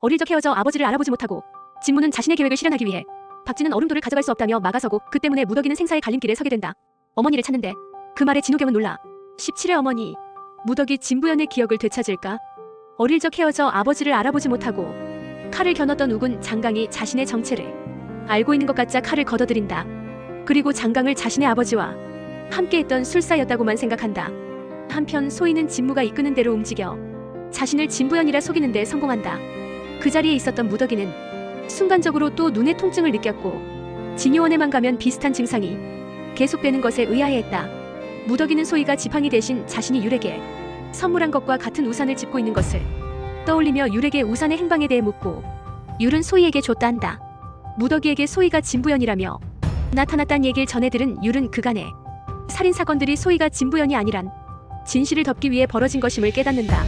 어릴 적 헤어져 아버지를 알아보지 못하고 진무는 자신의 계획을 실현하기 위해 박쥐는 얼음돌을 가져갈 수 없다며 막아서고 그 때문에 무덕이는 생사의 갈림길에 서게 된다. 어머니를 찾는데 그 말에 진호경은 놀라 17의 어머니, 무덕이 진부연의 기억을 되찾을까? 어릴 적 헤어져 아버지를 알아보지 못하고 칼을 겨눴던 우군 장강이 자신의 정체를 알고 있는 것 같자 칼을 걷어들인다. 그리고 장강을 자신의 아버지와 함께했던 술사였다고만 생각한다. 한편 소희는 진무가 이끄는 대로 움직여 자신을 진부연이라 속이는 데 성공한다. 그 자리에 있었던 무덕이는 순간적으로 또 눈의 통증을 느꼈고 진요원에만 가면 비슷한 증상이 계속되는 것에 의아해했다. 무덕이는 소희가 지팡이 대신 자신이 율에게 선물한 것과 같은 우산을 짚고 있는 것을 떠올리며 율에게 우산의 행방에 대해 묻고 율은 소희에게 줬다 한다. 무덕이에게 소희가 진부연이라며 나타났단 얘기를 전해 들은 율은 그간의 살인사건들이 소희가 진부연이 아니란 진실을 덮기 위해 벌어진 것임을 깨닫는다.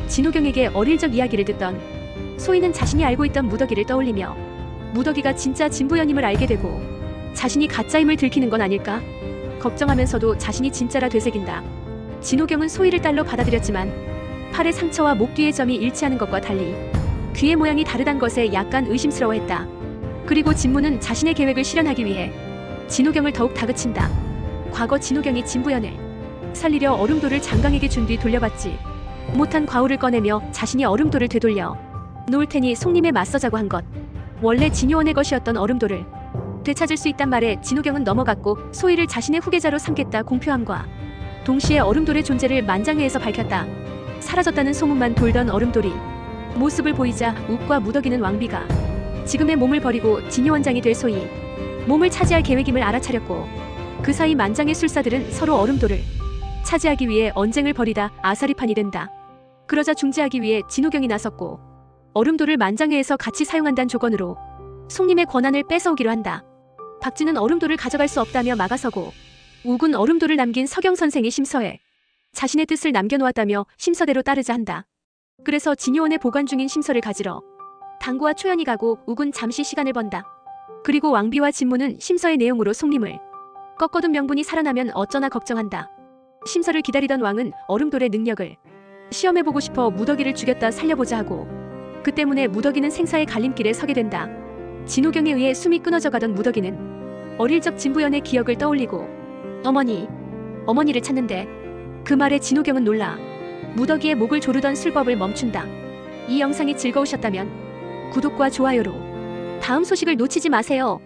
진호경에게 어릴 적 이야기를 듣던 소희는 자신이 알고 있던 무덕이를 떠올리며 무덕이가 진짜 진부연임을 알게 되고 자신이 가짜임을 들키는 건 아닐까? 걱정하면서도 자신이 진짜라 되새긴다. 진호경은 소희를 딸로 받아들였지만 팔의 상처와 목 뒤의 점이 일치하는 것과 달리 귀의 모양이 다르단 것에 약간 의심스러워했다. 그리고 진무는 자신의 계획을 실현하기 위해 진호경을 더욱 다그친다. 과거 진호경이 진부연을 살리려 얼음돌을 장강에게 준 뒤 돌려받지 못한 과오를 꺼내며 자신이 얼음돌을 되돌려 놓을 테니 송림에 맞서자고 한 것. 원래 진요원의 것이었던 얼음돌을 되찾을 수 있단 말에 진호경은 넘어갔고 소희를 자신의 후계자로 삼겠다 공표함과 동시에 얼음돌의 존재를 만장회에서 밝혔다. 사라졌다는 소문만 돌던 얼음돌이 모습을 보이자 욱과 무덕이는 왕비가 지금의 몸을 버리고 진요원장이 될 소희 몸을 차지할 계획임을 알아차렸고 그 사이 만장의 술사들은 서로 얼음돌을 차지하기 위해 언쟁을 벌이다 아사리판이 된다. 그러자 중재하기 위해 진호경이 나섰고 얼음돌을 만장회에서 같이 사용한다는 조건으로 송림의 권한을 뺏어오기로 한다. 박쥐는 얼음돌을 가져갈 수 없다며 막아서고 욱은 얼음돌을 남긴 서경 선생의 심서에 자신의 뜻을 남겨놓았다며 심서대로 따르자 한다. 그래서 진요원에 보관 중인 심서를 가지러 당구와 초연이 가고 욱은 잠시 시간을 번다. 그리고 왕비와 진무는 심서의 내용으로 송림을 꺾어둔 명분이 살아나면 어쩌나 걱정한다. 심서를 기다리던 왕은 얼음돌의 능력을 시험해보고 싶어 무덕이를 죽였다 살려보자 하고 그 때문에 무덕이는 생사의 갈림길에 서게 된다. 진호경에 의해 숨이 끊어져 가던 무덕이는 어릴 적 진부연의 기억을 떠올리고 어머니를 찾는데 그 말에 진호경은 놀라 무덕이의 목을 조르던 술법을 멈춘다. 이 영상이 즐거우셨다면 구독과 좋아요로 다음 소식을 놓치지 마세요.